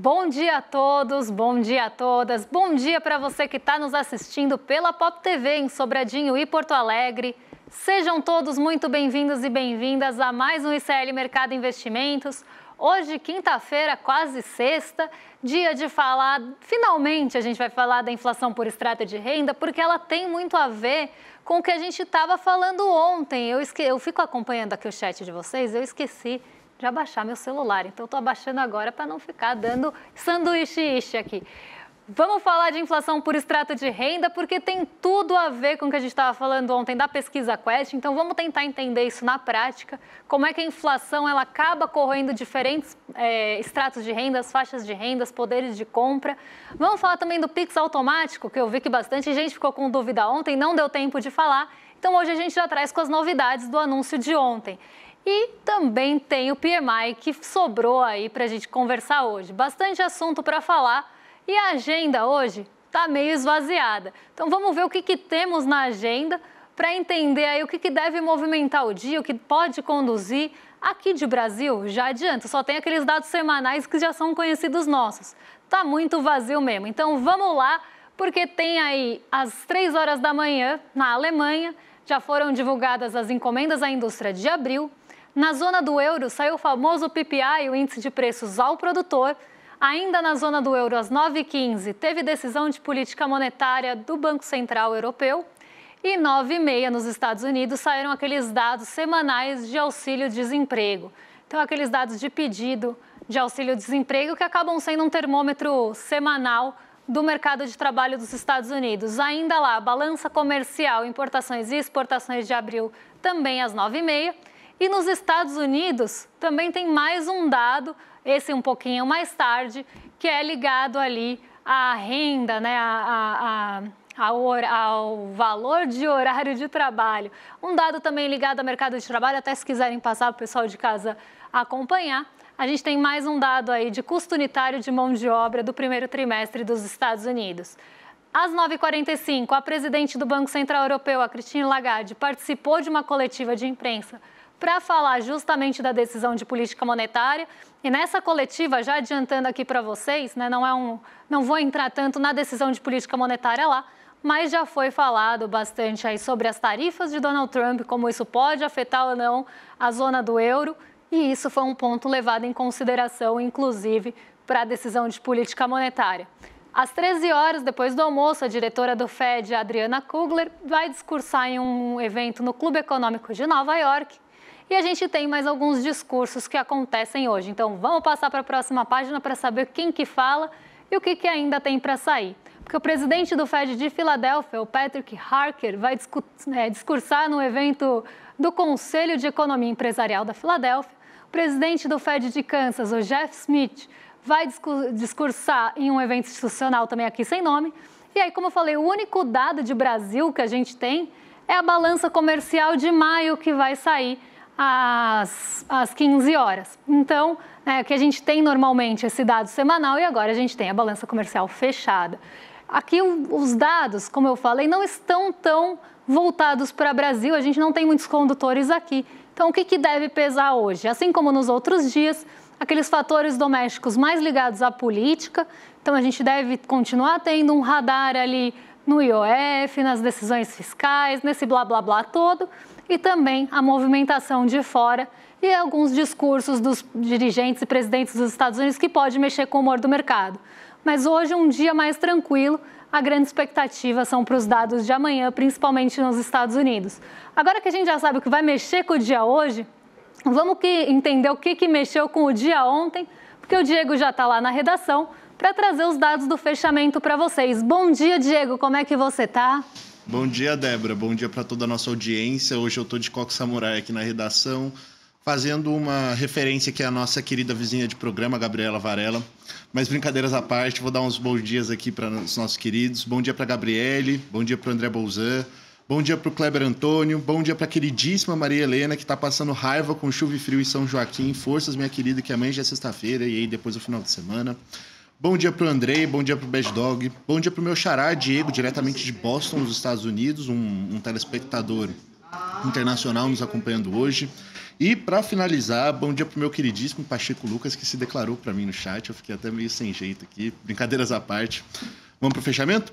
Bom dia a todos, bom dia a todas, bom dia para você que está nos assistindo pela Pop TV em Sobradinho e Porto Alegre. Sejam todos muito bem-vindos e bem-vindas a mais um ICL Mercado Investimentos. Hoje, quinta-feira, quase sexta, dia de falar, finalmente a gente vai falar da inflação por extrato de renda, porque ela tem muito a ver com o que a gente estava falando ontem. Eu fico acompanhando aqui o chat de vocês, eu esqueci de abaixar meu celular, então estou abaixando agora para não ficar dando sanduíche aqui. Vamos falar de inflação por extrato de renda, porque tem tudo a ver com o que a gente estava falando ontem da pesquisa Quest, então vamos tentar entender isso na prática, como é que a inflação ela acaba corroendo diferentes extratos de rendas, faixas de rendas, poderes de compra. Vamos falar também do Pix automático, que eu vi que bastante gente ficou com dúvida ontem, não deu tempo de falar, então hoje a gente já traz com as novidades do anúncio de ontem. E também tem o PMI que sobrou aí para a gente conversar hoje. Bastante assunto para falar e a agenda hoje está meio esvaziada. Então vamos ver o que temos na agenda para entender aí o que deve movimentar o dia, o que pode conduzir. Aqui de Brasil, já adianto, só tem aqueles dados semanais que já são conhecidos nossos. Tá muito vazio mesmo. Então vamos lá, porque tem aí às 3 horas da manhã, na Alemanha, já foram divulgadas as encomendas à indústria de abril. Na zona do euro, saiu o famoso PPI, o índice de preços ao produtor. Ainda na zona do euro, às 9h15, teve decisão de política monetária do Banco Central Europeu. E 9h30, nos Estados Unidos, saíram aqueles dados semanais de auxílio-desemprego. Então, aqueles dados de pedido de auxílio-desemprego que acabam sendo um termômetro semanal do mercado de trabalho dos Estados Unidos. Ainda lá, balança comercial, importações e exportações de abril, também às 9h30. E nos Estados Unidos também tem mais um dado, esse um pouquinho mais tarde, que é ligado ali à renda, né, ao valor de horário de trabalho. Um dado também ligado ao mercado de trabalho, até se quiserem passar para o pessoal de casa acompanhar. A gente tem mais um dado aí de custo unitário de mão de obra do primeiro trimestre dos Estados Unidos. Às 9h45, a presidente do Banco Central Europeu, a Christine Lagarde, participou de uma coletiva de imprensa para falar justamente da decisão de política monetária. E nessa coletiva, já adiantando aqui para vocês, né, não vou entrar tanto na decisão de política monetária lá, mas já foi falado bastante aí sobre as tarifas de Donald Trump, como isso pode afetar ou não a zona do euro, e isso foi um ponto levado em consideração, inclusive, para a decisão de política monetária. Às 13 horas, depois do almoço, a diretora do Fed, Adriana Kugler, vai discursar em um evento no Clube Econômico de Nova York. E a gente tem mais alguns discursos que acontecem hoje. Então, vamos passar para a próxima página para saber quem que fala e o que ainda tem para sair. Porque o presidente do Fed de Filadélfia, o Patrick Harker, vai discursar no evento do Conselho de Economia Empresarial da Filadélfia. O presidente do Fed de Kansas, o Jeff Smith, vai discursar em um evento institucional também aqui sem nome. E aí, como eu falei, o único dado de Brasil que a gente tem é a balança comercial de maio que vai sair às 15 horas. Então, que a gente tem normalmente esse dado semanal e agora a gente tem a balança comercial fechada. Aqui os dados, como eu falei, não estão tão voltados para o Brasil, a gente não tem muitos condutores aqui. Então, o que deve pesar hoje? Assim como nos outros dias, aqueles fatores domésticos mais ligados à política. Então, a gente deve continuar tendo um radar ali no IOF, nas decisões fiscais, nesse blá, blá, blá todo. E também a movimentação de fora e alguns discursos dos dirigentes e presidentes dos Estados Unidos que pode mexer com o humor do mercado. Mas hoje um dia mais tranquilo, a grande expectativa são para os dados de amanhã, principalmente nos Estados Unidos. Agora que a gente já sabe o que vai mexer com o dia hoje, vamos entender o que mexeu com o dia ontem, porque o Diego já está lá na redação para trazer os dados do fechamento para vocês. Bom dia, Diego, como é que você está? Bom dia, Débora. Bom dia para toda a nossa audiência. Hoje eu estou de coque samurai aqui na redação, fazendo uma referência aqui à nossa querida vizinha de programa, Gabriela Varela. Mas brincadeiras à parte, vou dar uns bons dias aqui para os nossos queridos. Bom dia para a Gabriele, bom dia para o André Bolzan, bom dia para o Kleber Antônio, bom dia para a queridíssima Maria Helena, que está passando raiva com chuva e frio em São Joaquim. Forças, minha querida, que amanhã já é sexta-feira e aí depois do final de semana. Bom dia para o Andrei, bom dia para o Bad Dog, bom dia para o meu xará, Diego, diretamente de Boston, nos Estados Unidos, um telespectador internacional nos acompanhando hoje. E, para finalizar, bom dia para o meu queridíssimo Pacheco Lucas, que se declarou para mim no chat. Eu fiquei até meio sem jeito aqui, brincadeiras à parte. Vamos para o fechamento?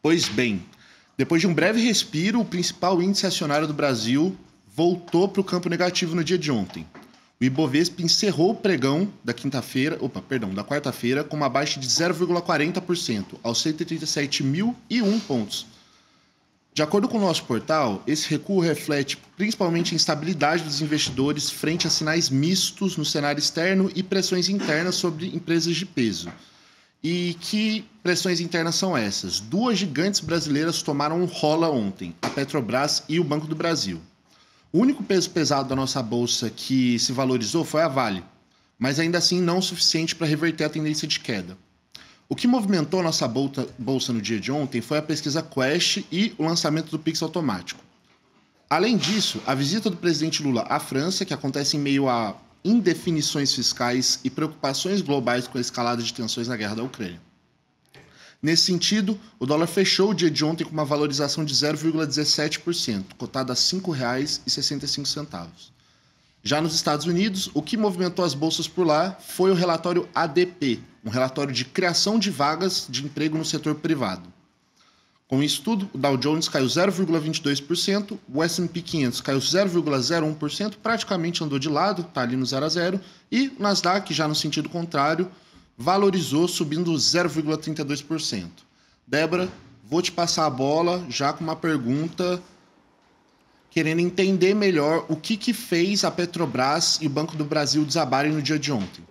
Pois bem, depois de um breve respiro, o principal índice acionário do Brasil voltou para o campo negativo no dia de ontem. O Ibovespa encerrou o pregão da quarta-feira com uma baixa de 0,40%, aos 137.001 pontos. De acordo com o nosso portal, esse recuo reflete principalmente a instabilidade dos investidores frente a sinais mistos no cenário externo e pressões internas sobre empresas de peso. E que pressões internas são essas? Duas gigantes brasileiras tomaram um rola ontem, a Petrobras e o Banco do Brasil. O único peso pesado da nossa bolsa que se valorizou foi a Vale, mas ainda assim não o suficiente para reverter a tendência de queda. O que movimentou a nossa bolsa no dia de ontem foi a pesquisa Quest e o lançamento do Pix automático. Além disso, a visita do presidente Lula à França, que acontece em meio a indefinições fiscais e preocupações globais com a escalada de tensões na guerra da Ucrânia. Nesse sentido, o dólar fechou o dia de ontem com uma valorização de 0,17%, cotado a R$ 5,65. Já nos Estados Unidos, o que movimentou as bolsas por lá foi o relatório ADP, um relatório de criação de vagas de emprego no setor privado. Com isso tudo, o Dow Jones caiu 0,22%, o S&P 500 caiu 0,01%, praticamente andou de lado, está ali no 0 a 0, e o Nasdaq, já no sentido contrário, valorizou subindo 0,32%. Débora, vou te passar a bola já com uma pergunta, querendo entender melhor o que fez a Petrobras e o Banco do Brasil desabarem no dia de ontem.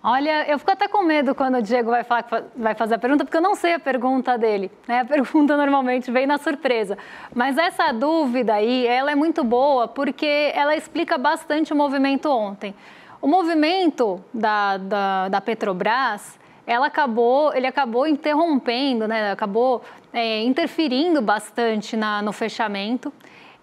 Olha, eu fico até com medo quando o Diego vai fazer a pergunta, porque eu não sei a pergunta dele, né? A pergunta normalmente vem na surpresa. Mas essa dúvida aí, ela é muito boa, porque ela explica bastante o movimento ontem. O movimento da Petrobras, ele acabou interrompendo, né? Acabou interferindo bastante no fechamento.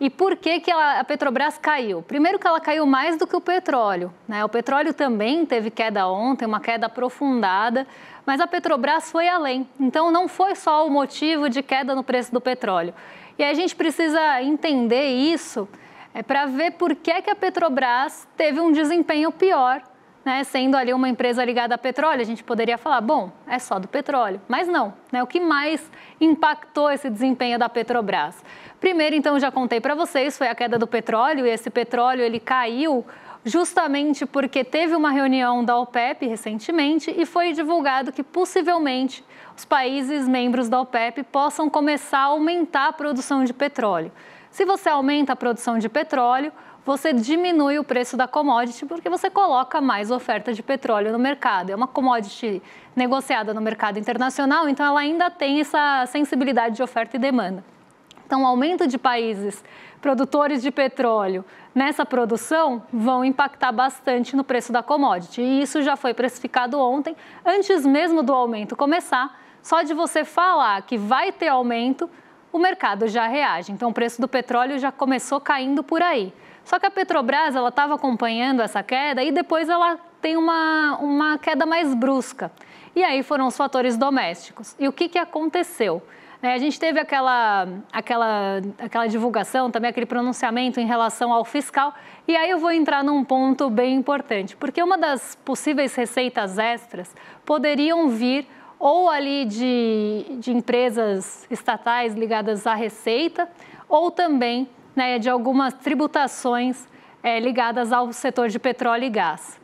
E por que a Petrobras caiu? Primeiro que ela caiu mais do que o petróleo, né? O petróleo também teve queda ontem, uma queda aprofundada, mas a Petrobras foi além. Então, não foi só o motivo de queda no preço do petróleo. E a gente precisa entender isso para ver por que a Petrobras teve um desempenho pior, né? Sendo ali uma empresa ligada a petróleo, a gente poderia falar, bom, é só do petróleo. Mas não, né? O que mais impactou esse desempenho da Petrobras? Primeiro, então, já contei para vocês, foi a queda do petróleo, e esse petróleo ele caiu justamente porque teve uma reunião da OPEP recentemente e foi divulgado que possivelmente os países membros da OPEP possam começar a aumentar a produção de petróleo. Se você aumenta a produção de petróleo, você diminui o preço da commodity porque você coloca mais oferta de petróleo no mercado. É uma commodity negociada no mercado internacional, então ela ainda tem essa sensibilidade de oferta e demanda. Então, o aumento de países produtores de petróleo nessa produção vão impactar bastante no preço da commodity. E isso já foi precificado ontem, antes mesmo do aumento começar. Só de você falar que vai ter aumento, o mercado já reage. Então, o preço do petróleo já começou caindo por aí. Só que a Petrobras, ela estava acompanhando essa queda e depois ela tem uma queda mais brusca. E aí foram os fatores domésticos. E o que aconteceu? A gente teve aquela divulgação, também aquele pronunciamento em relação ao fiscal. E aí eu vou entrar num ponto bem importante, porque uma das possíveis receitas extras poderiam vir ou ali de empresas estatais ligadas à Receita, ou também de algumas tributações ligadas ao setor de petróleo e gás.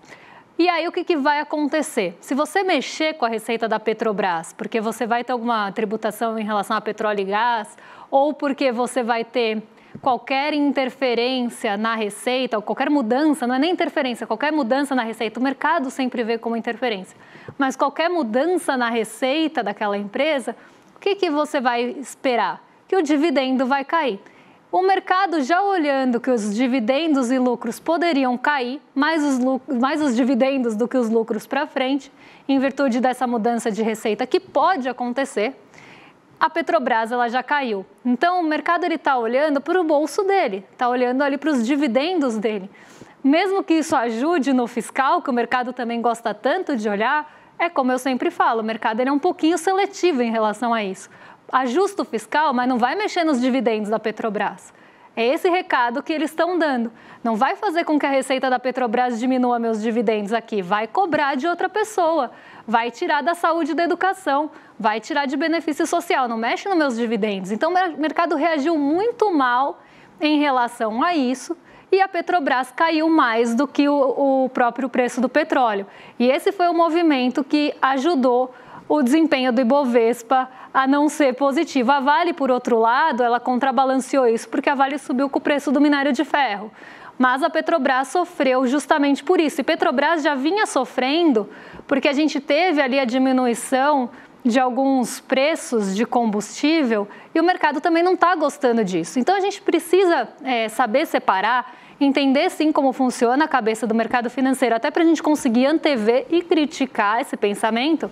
E aí o que vai acontecer? Se você mexer com a receita da Petrobras, porque você vai ter alguma tributação em relação a petróleo e gás, ou porque você vai ter qualquer interferência na receita, ou qualquer mudança, não é nem interferência, qualquer mudança na receita, o mercado sempre vê como interferência, mas qualquer mudança na receita daquela empresa, o que você vai esperar? Que o dividendo vai cair. O mercado já olhando que os dividendos e lucros poderiam cair, mais os dividendos do que os lucros para frente, em virtude dessa mudança de receita que pode acontecer, a Petrobras ela já caiu. Então, o mercado está olhando para o bolso dele, está olhando ali para os dividendos dele. Mesmo que isso ajude no fiscal, que o mercado também gosta tanto de olhar, é como eu sempre falo, o mercado ele é um pouquinho seletivo em relação a isso. Ajusta o fiscal, mas não vai mexer nos dividendos da Petrobras. É esse recado que eles estão dando. Não vai fazer com que a receita da Petrobras diminua meus dividendos aqui, vai cobrar de outra pessoa, vai tirar da saúde e da educação, vai tirar de benefício social, não mexe nos meus dividendos. Então, o mercado reagiu muito mal em relação a isso e a Petrobras caiu mais do que o próprio preço do petróleo. E esse foi o movimento que ajudou o desempenho do Ibovespa a não ser positivo. A Vale, por outro lado, ela contrabalanceou isso porque a Vale subiu com o preço do minério de ferro. Mas a Petrobras sofreu justamente por isso. E Petrobras já vinha sofrendo porque a gente teve ali a diminuição de alguns preços de combustível e o mercado também não está gostando disso. Então, a gente precisa saber separar, entender sim como funciona a cabeça do mercado financeiro, até para a gente conseguir antever e criticar esse pensamento.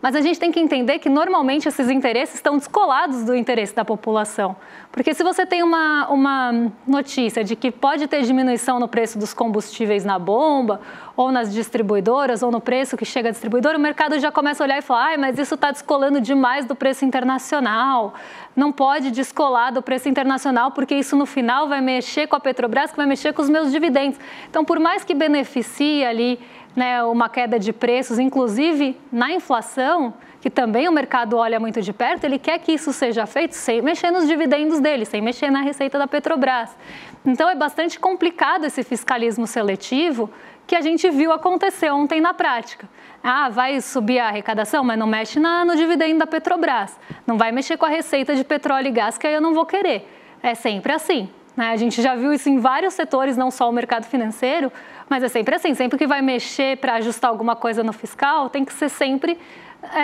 Mas a gente tem que entender que normalmente esses interesses estão descolados do interesse da população. Porque se você tem uma notícia de que pode ter diminuição no preço dos combustíveis na bomba, ou nas distribuidoras, ou no preço que chega à distribuidora, o mercado já começa a olhar e falar, mas isso está descolando demais do preço internacional. Não pode descolar do preço internacional, porque isso no final vai mexer com a Petrobras, que vai mexer com os meus dividendos. Então, por mais que beneficie ali, né, uma queda de preços, inclusive na inflação, que também o mercado olha muito de perto, ele quer que isso seja feito sem mexer nos dividendos dele, sem mexer na receita da Petrobras. Então, é bastante complicado esse fiscalismo seletivo que a gente viu acontecer ontem na prática. Ah, vai subir a arrecadação, mas não mexe no dividendo da Petrobras. Não vai mexer com a receita de petróleo e gás, que aí eu não vou querer. É sempre assim. A gente já viu isso em vários setores, não só o mercado financeiro, mas é sempre assim, sempre que vai mexer para ajustar alguma coisa no fiscal, tem que ser sempre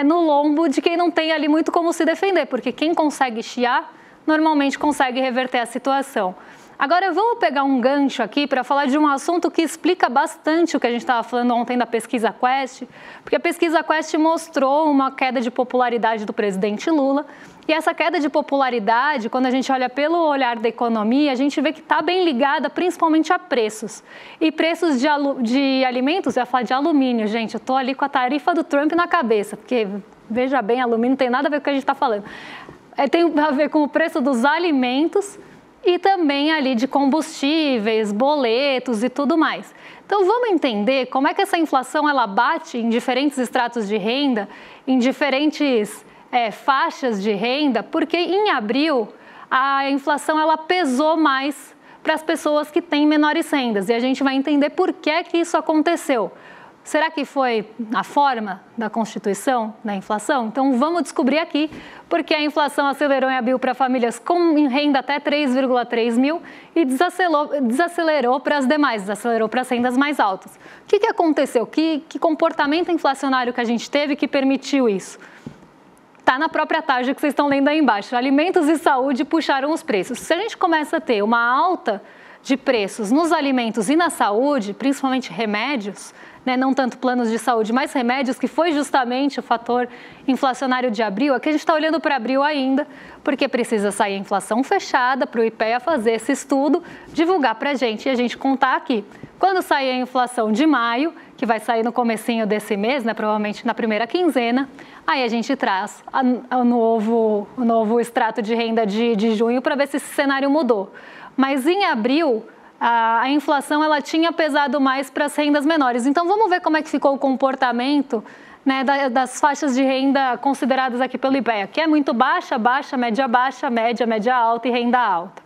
no lombo de quem não tem ali muito como se defender, porque quem consegue chiar, normalmente consegue reverter a situação. Agora, vamos pegar um gancho aqui para falar de um assunto que explica bastante o que a gente estava falando ontem da pesquisa Quest, porque a pesquisa Quest mostrou uma queda de popularidade do presidente Lula, e essa queda de popularidade, quando a gente olha pelo olhar da economia, a gente vê que está bem ligada principalmente a preços. E preços de alimentos, eu ia falar de alumínio, gente, eu estou ali com a tarifa do Trump na cabeça, porque, veja bem, alumínio não tem nada a ver com o que a gente está falando. Tem a ver com o preço dos alimentos e também ali de combustíveis, boletos e tudo mais. Então, vamos entender como é que essa inflação ela bate em diferentes estratos de renda, em diferentes faixas de renda, porque em abril a inflação ela pesou mais para as pessoas que têm menores rendas e a gente vai entender por que isso aconteceu. Será que foi a forma da Constituição da inflação? Então vamos descobrir aqui porque a inflação acelerou em abril para famílias com renda até 3,3 mil e desacelerou para as demais, desacelerou para as rendas mais altas. O que aconteceu? Que comportamento inflacionário que a gente teve que permitiu isso? Está na própria tarja que vocês estão lendo aí embaixo. Alimentos e saúde puxaram os preços. Se a gente começa a ter uma alta de preços nos alimentos e na saúde, principalmente remédios, né, não tanto planos de saúde, mas remédios, que foi justamente o fator inflacionário de abril, aqui a gente está olhando para abril ainda, porque precisa sair a inflação fechada para o IPEA fazer esse estudo, divulgar para a gente e a gente contar aqui. Quando sair a inflação de maio, que vai sair no comecinho desse mês, né, provavelmente na primeira quinzena, aí a gente traz o novo extrato de renda de junho para ver se esse cenário mudou. Mas em abril, a inflação ela tinha pesado mais para as rendas menores. Então, vamos ver como é que ficou o comportamento, né, das faixas de renda consideradas aqui pelo IPEA, que é muito baixa, baixa, média, média alta e renda alta.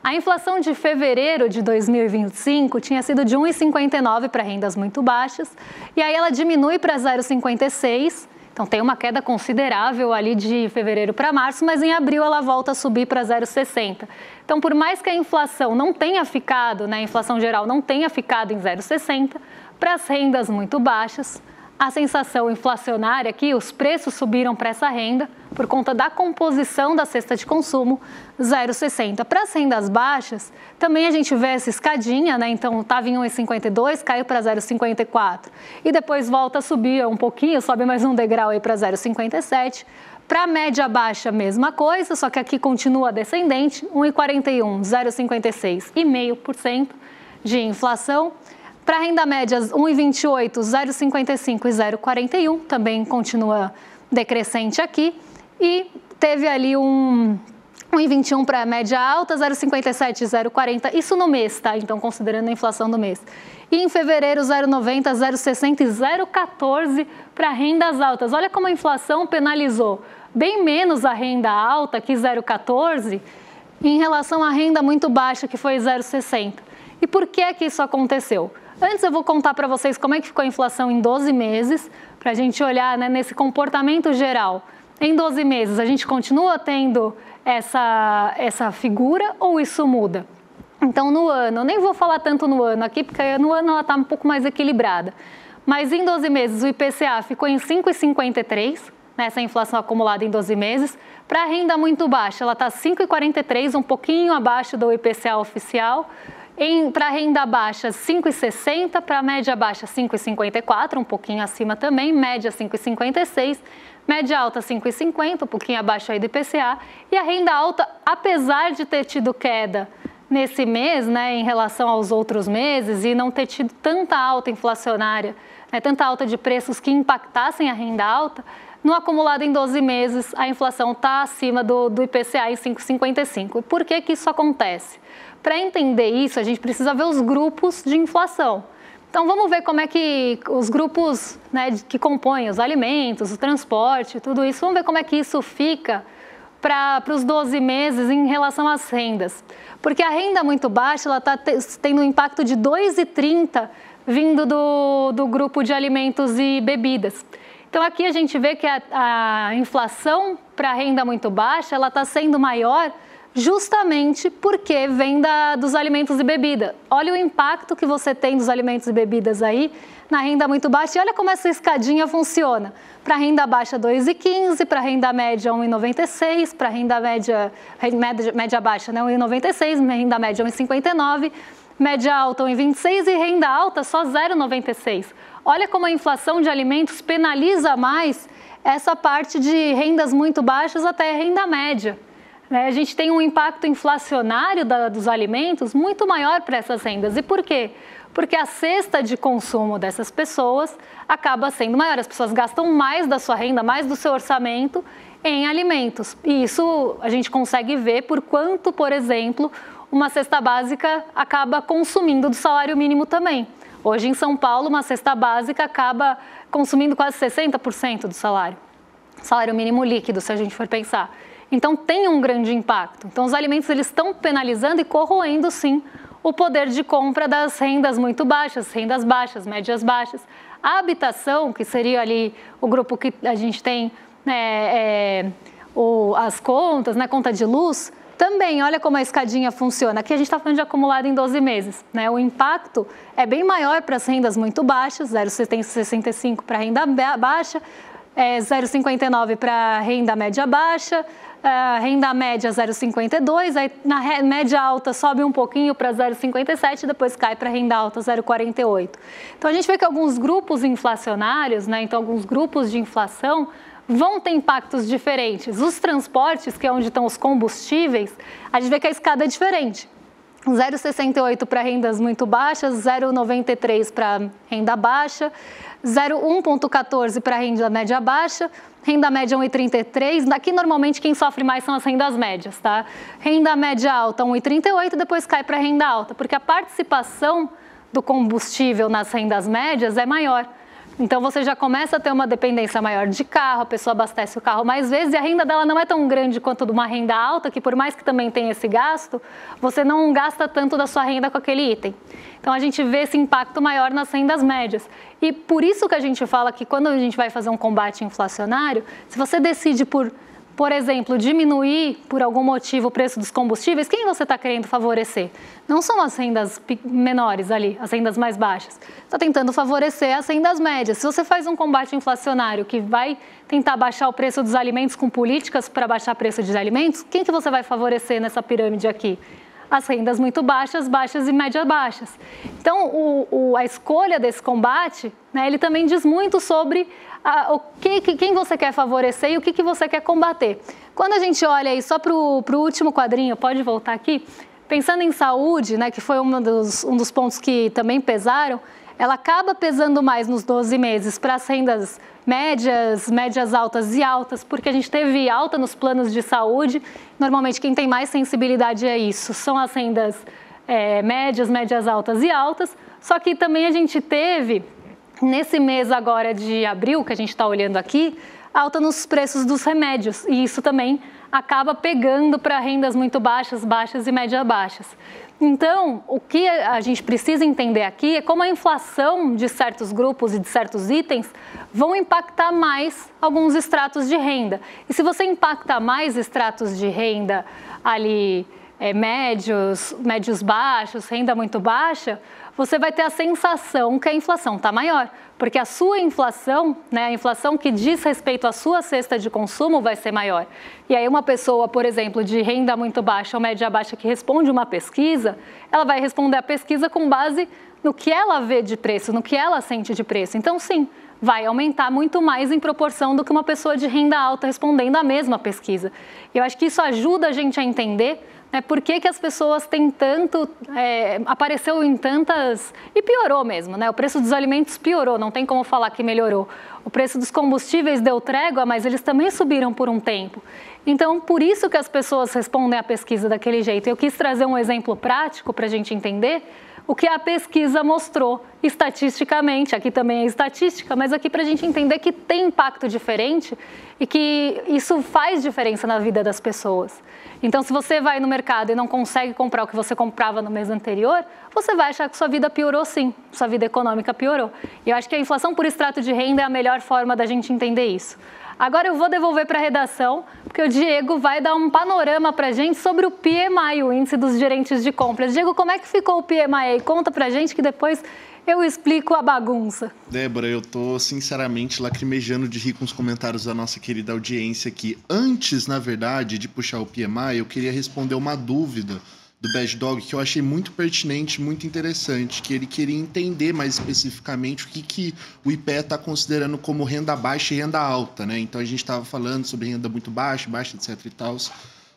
A inflação de fevereiro de 2025 tinha sido de 1,59 para rendas muito baixas, e aí ela diminui para 0,56, então tem uma queda considerável ali de fevereiro para março, mas em abril ela volta a subir para 0,60. Então, por mais que a inflação não tenha ficado, né, a inflação geral não tenha ficado em 0,60, para as rendas muito baixas, a sensação inflacionária aqui, os preços subiram para essa renda por conta da composição da cesta de consumo, 0,60. Para as rendas baixas, também a gente vê essa escadinha, né? Então estava em 1,52, caiu para 0,54 e depois volta a subir um pouquinho, sobe mais um degrau aí para 0,57. Para a média baixa, mesma coisa, só que aqui continua descendente, 1,41, 0,56 e 0,5% de inflação. Para a renda média, 1,28, 0,55 e 0,41, também continua decrescente aqui. E teve ali um 1,21 para média alta, 0,57, 0,40, isso no mês, tá? Então, considerando a inflação do mês. E em fevereiro, 0,90, 0,60 e 0,14 para rendas altas. Olha como a inflação penalizou bem menos a renda alta, que 0,14, em relação à renda muito baixa, que foi 0,60. E por que isso aconteceu? Antes eu vou contar para vocês como é que ficou a inflação em 12 meses, para a gente olhar, né, nesse comportamento geral. Em 12 meses, a gente continua tendo essa figura ou isso muda? Então, no ano, eu nem vou falar tanto no ano aqui, porque no ano ela está um pouco mais equilibrada. Mas em 12 meses, o IPCA ficou em 5,53, nessa inflação acumulada em 12 meses. Para a renda muito baixa, ela está 5,43, um pouquinho abaixo do IPCA oficial. Para a renda baixa, 5,60, para a média baixa, 5,54, um pouquinho acima também, média 5,56, média alta 5,50, um pouquinho abaixo aí do IPCA, e a renda alta, apesar de ter tido queda nesse mês, né, em relação aos outros meses, e não ter tido tanta alta inflacionária, né, tanta alta de preços que impactassem a renda alta, no acumulado em 12 meses, a inflação está acima do IPCA em 5,55. Por que isso acontece? Para entender isso, a gente precisa ver os grupos de inflação. Então, vamos ver como é que os grupos, né, que compõem os alimentos, o transporte, tudo isso, vamos ver como é que isso fica para os 12 meses em relação às rendas. Porque a renda muito baixa, ela está tendo um impacto de 2,30 vindo do grupo de alimentos e bebidas. Então, aqui a gente vê que a inflação para a renda muito baixa, ela está sendo maior justamente porque vem dos alimentos e bebida. Olha o impacto que você tem dos alimentos e bebidas aí na renda muito baixa e olha como essa escadinha funciona. Para renda baixa, 2,15, para renda média, 1,96, para renda média baixa, né, 1,96, renda média, 1,59, média alta, 1,26 e renda alta, só 0,96. Olha como a inflação de alimentos penaliza mais essa parte de rendas muito baixas até a renda média. A gente tem um impacto inflacionário dos alimentos muito maior para essas rendas. E por quê? Porque a cesta de consumo dessas pessoas acaba sendo maior. As pessoas gastam mais da sua renda, mais do seu orçamento em alimentos. E isso a gente consegue ver por quanto, por exemplo, uma cesta básica acaba consumindo do salário mínimo também. Hoje, em São Paulo, uma cesta básica acaba consumindo quase 60% do salário mínimo líquido, se a gente for pensar. Então, tem um grande impacto. Então, os alimentos eles estão penalizando e corroendo, sim, o poder de compra das rendas muito baixas, rendas baixas, médias baixas. A habitação, que seria ali o grupo que a gente tem as contas, né, conta de luz, também, olha como a escadinha funciona. Aqui a gente está falando de acumulado em 12 meses. Né? O impacto é bem maior para as rendas muito baixas, 0,65 para a renda baixa, 0,59 para a renda média baixa, renda média 0,52, aí na média alta sobe um pouquinho para 0,57 e depois cai para a renda alta 0,48. Então, a gente vê que alguns grupos inflacionários, né, então alguns grupos de inflação, vão ter impactos diferentes. Os transportes, que é onde estão os combustíveis, a gente vê que a escada é diferente. 0,68 para rendas muito baixas, 0,93 para renda baixa, 1,14 para renda média baixa, renda média 1,33. Aqui, normalmente, quem sofre mais são as rendas médias, tá? Renda média alta, 1,38, depois cai para renda alta, porque a participação do combustível nas rendas médias é maior. Então, você já começa a ter uma dependência maior de carro, a pessoa abastece o carro mais vezes e a renda dela não é tão grande quanto de uma renda alta, que por mais que também tenha esse gasto, você não gasta tanto da sua renda com aquele item. Então, a gente vê esse impacto maior nas rendas médias. E por isso que a gente fala que quando a gente vai fazer um combate inflacionário, se você decide por exemplo, diminuir por algum motivo o preço dos combustíveis, quem você está querendo favorecer? Não são as rendas menores ali, as rendas mais baixas. Está tentando favorecer as rendas médias. Se você faz um combate inflacionário que vai tentar baixar o preço dos alimentos com políticas para baixar o preço dos alimentos, quem que você vai favorecer nessa pirâmide aqui? As rendas muito baixas, baixas e médias baixas. Então, a escolha desse combate, né, ele também diz muito sobre quem você quer favorecer e o que você quer combater. Quando a gente olha aí só para o último quadrinho, pode voltar aqui, pensando em saúde, né, que foi um dos pontos que também pesaram, ela acaba pesando mais nos 12 meses para as rendas médias, médias altas e altas, porque a gente teve alta nos planos de saúde. Normalmente, quem tem mais sensibilidade a isso são as rendas médias, médias altas e altas. Só que também a gente teve, nesse mês agora de abril, que a gente está olhando aqui, alta nos preços dos remédios. E isso também acaba pegando para rendas muito baixas, baixas e médias baixas. Então, o que a gente precisa entender aqui é como a inflação de certos grupos e de certos itens vão impactar mais alguns estratos de renda. E se você impacta mais estratos de renda ali médios baixos, renda muito baixa, você vai ter a sensação que a inflação está maior, porque a sua inflação, né, a inflação que diz respeito à sua cesta de consumo vai ser maior. E aí uma pessoa, por exemplo, de renda muito baixa ou média baixa que responde uma pesquisa, ela vai responder a pesquisa com base no que ela vê de preço, no que ela sente de preço. Então, sim, vai aumentar muito mais em proporção do que uma pessoa de renda alta respondendo a mesma pesquisa. E eu acho que isso ajuda a gente a entender por que as pessoas têm tanto, apareceu em tantas, e piorou mesmo, né? O preço dos alimentos piorou, não tem como falar que melhorou. O preço dos combustíveis deu trégua, mas eles também subiram por um tempo. Então, por isso que as pessoas respondem à pesquisa daquele jeito. Eu quis trazer um exemplo prático para a gente entender o que a pesquisa mostrou estatisticamente. Aqui também é estatística, mas aqui para a gente entender que tem impacto diferente e que isso faz diferença na vida das pessoas. Então, se você vai no mercado e não consegue comprar o que você comprava no mês anterior, você vai achar que sua vida piorou sim, sua vida econômica piorou. E eu acho que a inflação por extrato de renda é a melhor forma da gente entender isso. Agora eu vou devolver para a redação, porque o Diego vai dar um panorama para a gente sobre o PMI, o Índice dos Gerentes de Compras. Diego, como é que ficou o PMI aí? Conta para a gente que depois eu explico a bagunça. Débora, eu tô sinceramente lacrimejando de rir com os comentários da nossa querida audiência aqui. Antes, na verdade, de puxar o PMI, eu queria responder uma dúvida do Bad Dog que eu achei muito pertinente, muito interessante, que ele queria entender mais especificamente o que o IPEA está considerando como renda baixa e renda alta, né? Então a gente estava falando sobre renda muito baixa, etc e tal,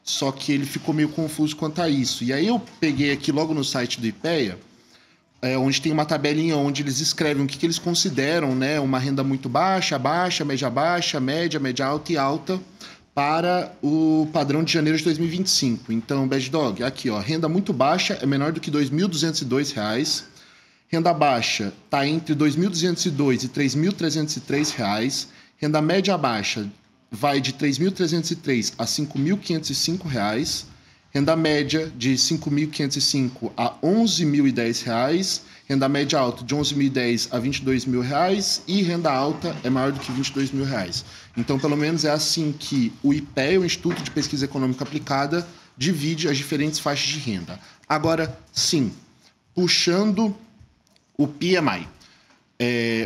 só que ele ficou meio confuso quanto a isso. E aí eu peguei aqui logo no site do IPEA, onde tem uma tabelinha onde eles escrevem o que eles consideram, né, uma renda muito baixa, média, média alta e alta para o padrão de janeiro de 2025. Então, Bad Dog, aqui, ó, renda muito baixa é menor do que R$ 2.202. Renda baixa está entre R$ 2.202 e R$ 3.303. Renda média baixa vai de R$ 3.303 a R$ 5.505. Renda média de R$ 5.505 a R$ 11.010, renda média alta de R$ 11.010 a R$ 22.000 e renda alta é maior do que R$ 22.000. Então, pelo menos é assim que o IPEA, o Instituto de Pesquisa Econômica Aplicada, divide as diferentes faixas de renda. Agora, sim, puxando o PMI.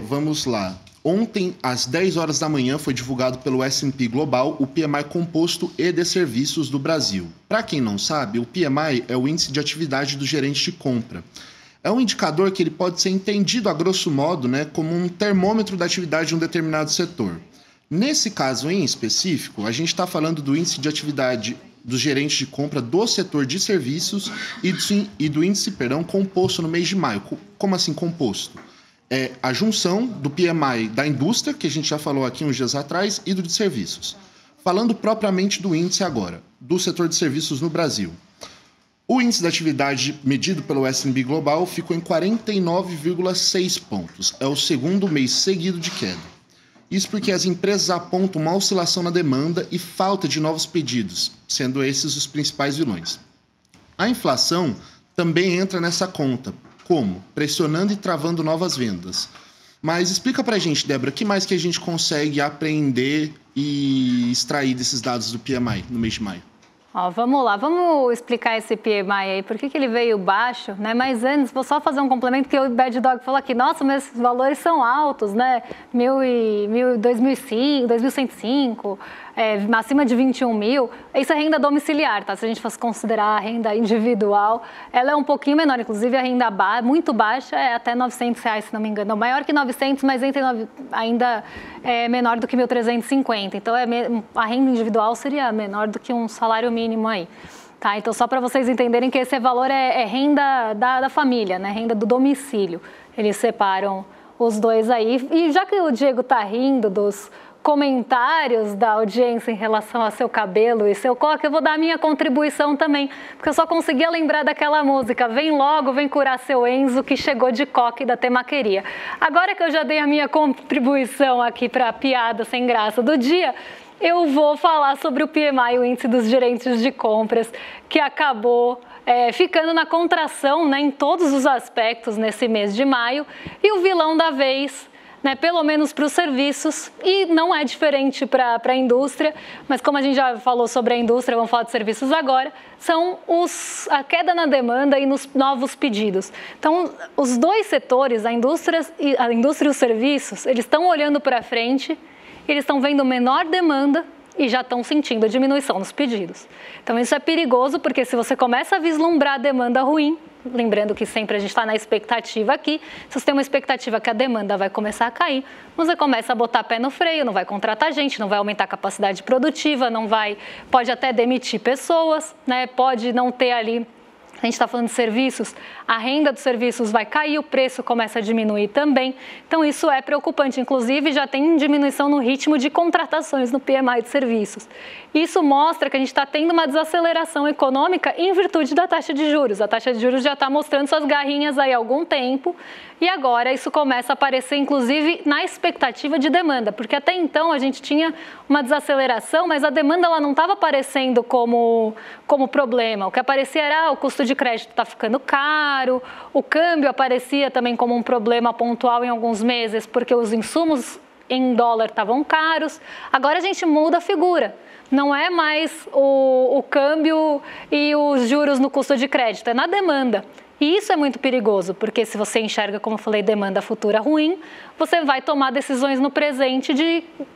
Vamos lá. Ontem, às 10 horas da manhã, foi divulgado pelo S&P Global o PMI composto e de serviços do Brasil. Para quem não sabe, o PMI é o índice de atividade do gerente de compra. É um indicador que ele pode ser entendido, a grosso modo, né, como um termômetro da atividade de um determinado setor. Nesse caso em específico, a gente está falando do índice de atividade dos gerentes de compra do setor de serviços e do índice, composto no mês de maio. Como assim composto? É a junção do PMI da indústria, que a gente já falou aqui uns dias atrás, e do de serviços. Falando propriamente do índice agora, do setor de serviços no Brasil. O índice da atividade medido pelo S&P Global ficou em 49,6 pontos. É o segundo mês seguido de queda. Isso porque as empresas apontam uma oscilação na demanda e falta de novos pedidos, sendo esses os principais vilões. A inflação também entra nessa conta. Como? Pressionando e travando novas vendas. Mas explica pra gente, Débora, o que mais que a gente consegue aprender e extrair desses dados do PMI no mês de maio? Vamos lá, vamos explicar esse PMI aí, por que ele veio baixo, né? Mas antes, vou só fazer um complemento, que o Bad Dog falou aqui, nossa, mas esses valores são altos, né? 2.105, acima de 21 mil, isso é renda domiciliar, tá? Se a gente fosse considerar a renda individual, ela é um pouquinho menor, inclusive a renda muito baixa é até R$900, se não me engano, não, maior que 900, mas ainda é menor do que 1.350, então a renda individual seria menor do que um salário mínimo aí. Tá, então, só para vocês entenderem que esse valor é renda da família, né? Renda do domicílio. Eles separam os dois aí. E já que o Diego tá rindo dos comentários da audiência em relação a seu cabelo e seu coque, eu vou dar a minha contribuição também, porque eu só conseguia lembrar daquela música, vem logo, vem curar seu Enzo, que chegou de coque da temaqueria. Agora que eu já dei a minha contribuição aqui para a piada sem graça do dia, eu vou falar sobre o PMI, o Índice dos Gerentes de Compras, que acabou ficando na contração, né, em todos os aspectos nesse mês de maio, e o vilão da vez, né, pelo menos para os serviços, e não é diferente para a indústria, mas como a gente já falou sobre a indústria, vamos falar de serviços agora, são a queda na demanda e nos novos pedidos. Então, os dois setores, a indústria e os serviços, eles estão olhando para frente, eles estão vendo menor demanda e já estão sentindo a diminuição nos pedidos. Então, isso é perigoso, porque se você começa a vislumbrar a demanda ruim, lembrando que sempre a gente está na expectativa aqui, se você tem uma expectativa que a demanda vai começar a cair, você começa a botar pé no freio, não vai contratar gente, não vai aumentar a capacidade produtiva, pode até demitir pessoas, né? Pode não ter ali, a gente está falando de serviços, a renda dos serviços vai cair, o preço começa a diminuir também. Então, isso é preocupante. Inclusive, já tem diminuição no ritmo de contratações no PMI de serviços. Isso mostra que a gente está tendo uma desaceleração econômica em virtude da taxa de juros. A taxa de juros já está mostrando suas garrinhas aí há algum tempo e agora isso começa a aparecer, inclusive, na expectativa de demanda, porque até então a gente tinha uma desaceleração, mas a demanda ela não estava aparecendo como problema. O que aparecia era o custo de crédito está ficando caro, o câmbio aparecia também como um problema pontual em alguns meses, porque os insumos em dólar estavam caros. Agora a gente muda a figura. Não é mais o câmbio e os juros no custo de crédito, é na demanda. E isso é muito perigoso, porque se você enxerga, como eu falei, demanda futura ruim, você vai tomar decisões no presente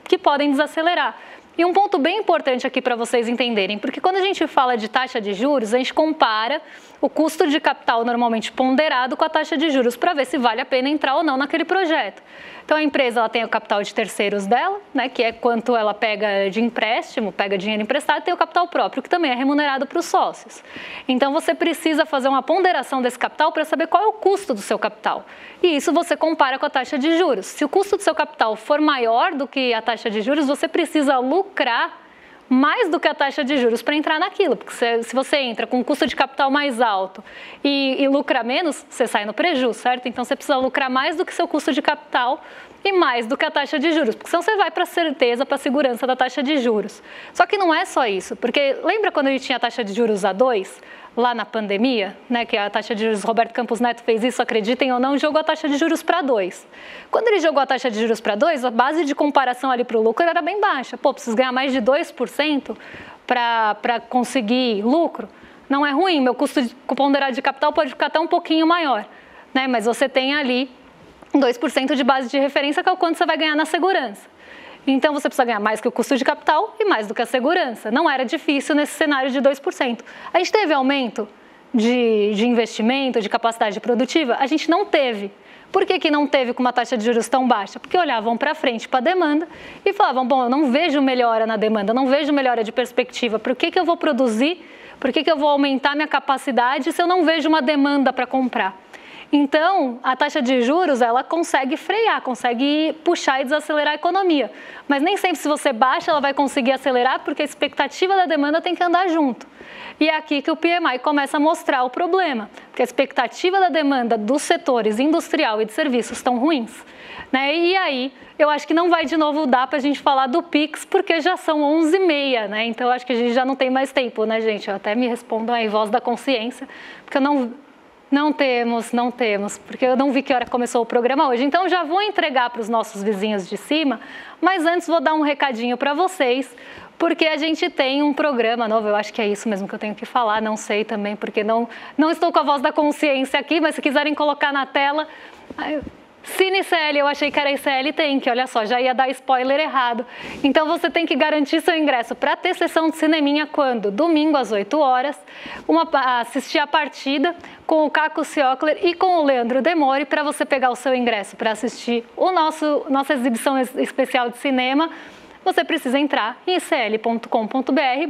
que podem desacelerar. E um ponto bem importante aqui para vocês entenderem, porque quando a gente fala de taxa de juros, a gente compara o custo de capital normalmente ponderado com a taxa de juros para ver se vale a pena entrar ou não naquele projeto. Então, a empresa ela tem o capital de terceiros dela, né, que é quanto ela pega de empréstimo, pega dinheiro emprestado, e tem o capital próprio, que também é remunerado para os sócios. Então, você precisa fazer uma ponderação desse capital para saber qual é o custo do seu capital. E isso você compara com a taxa de juros. Se o custo do seu capital for maior do que a taxa de juros, você precisa lucrar mais do que a taxa de juros para entrar naquilo, porque se você entra com um custo de capital mais alto e lucra menos, você sai no prejuízo, certo? Então, você precisa lucrar mais do que seu custo de capital e mais do que a taxa de juros, porque senão você vai para a certeza, para a segurança da taxa de juros. Só que não é só isso, porque lembra quando a gente tinha a taxa de juros a 2, lá na pandemia, né, que a taxa de juros, Roberto Campos Neto fez isso, acreditem ou não, jogou a taxa de juros para 2. Quando ele jogou a taxa de juros para 2, a base de comparação ali para o lucro era bem baixa. Pô, preciso ganhar mais de 2% para conseguir lucro. Não é ruim, meu custo ponderado de capital pode ficar até um pouquinho maior, né, mas você tem ali 2% de base de referência, que é o quanto você vai ganhar na segurança. Então, você precisa ganhar mais que o custo de capital e mais do que a segurança. Não era difícil nesse cenário de 2%. A gente teve aumento de investimento, de capacidade produtiva? A gente não teve. Por que não teve com uma taxa de juros tão baixa? Porque olhavam para frente para a demanda e falavam, bom, eu não vejo melhora na demanda, não vejo melhora de perspectiva. Por que eu vou produzir? Por que eu vou aumentar minha capacidade se eu não vejo uma demanda para comprar? Então, a taxa de juros, ela consegue frear, consegue puxar e desacelerar a economia. Mas nem sempre, se você baixa, ela vai conseguir acelerar, porque a expectativa da demanda tem que andar junto. E é aqui que o PMI começa a mostrar o problema, porque a expectativa da demanda dos setores industrial e de serviços estão ruins, né? E aí, eu acho que não vai de novo dar para a gente falar do PIX, porque já são 11h30, né? Então, eu acho que a gente já não tem mais tempo, né, gente? Eu até me respondo aí, voz da consciência, porque eu não temos, porque eu não vi que hora começou o programa hoje. Então, já vou entregar para os nossos vizinhos de cima, mas antes vou dar um recadinho para vocês, porque a gente tem um programa novo, eu acho que é isso mesmo que eu tenho que falar, não sei também, porque não estou com a voz da consciência aqui, mas se quiserem colocar na tela... Cine ICL, eu achei que era ICL tem, que olha só, já ia dar spoiler errado. Então, você tem que garantir seu ingresso para ter sessão de cineminha quando? Domingo, às 8 horas, assistir a partida com o Caco Ciocler e com o Leandro Demore, para você pegar o seu ingresso para assistir nossa exibição especial de cinema. Você precisa entrar em icl.com.br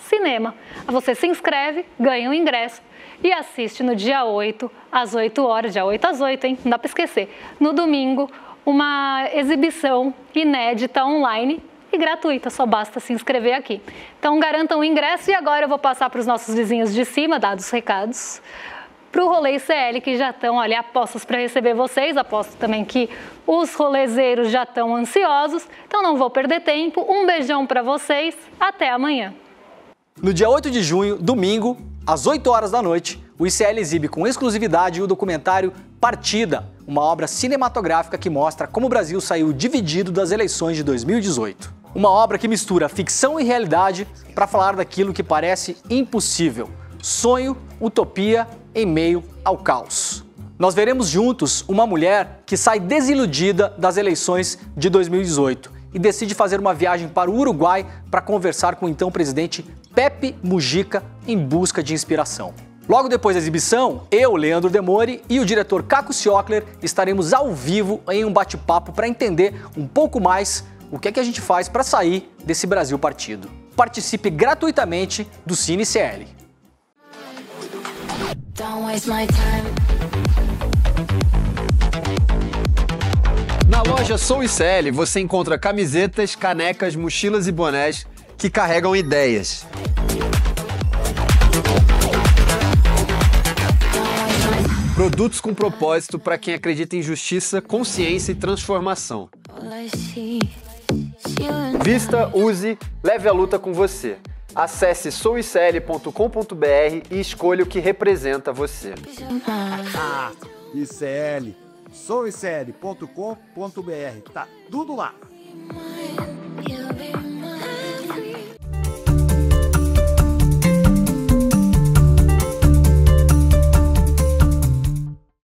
cinema. Você se inscreve, ganha um ingresso e assiste no dia 8, às 8 horas, dia 8 às 8, hein? Não dá para esquecer. No domingo, uma exibição inédita online e gratuita, só basta se inscrever aqui. Então garantam o ingresso e agora eu vou passar para os nossos vizinhos de cima, dados os recados, para o Rolê ICL, que já estão ali apostos para receber vocês. Aposto também que os rolezeiros já estão ansiosos, então não vou perder tempo. Um beijão para vocês, até amanhã. No dia 8 de junho, domingo, às 8 horas da noite, o ICL exibe com exclusividade o documentário Partida, uma obra cinematográfica que mostra como o Brasil saiu dividido das eleições de 2018. Uma obra que mistura ficção e realidade para falar daquilo que parece impossível. Sonho, utopia em meio ao caos. Nós veremos juntos uma mulher que sai desiludida das eleições de 2018 e decide fazer uma viagem para o Uruguai para conversar com o então presidente Pepe Mujica em busca de inspiração. Logo depois da exibição, eu, Leandro Demore, e o diretor Caco Ciocler estaremos ao vivo em um bate-papo para entender um pouco mais o que é que a gente faz para sair desse Brasil partido. Participe gratuitamente do Cine ICL. Na loja Sou ICL você encontra camisetas, canecas, mochilas e bonés que carregam ideias. Produtos com propósito para quem acredita em justiça, consciência e transformação. Vista, use, leve a luta com você. Acesse souicl.com.br e escolha o que representa você. ICL, souicl.com.br, tá tudo lá.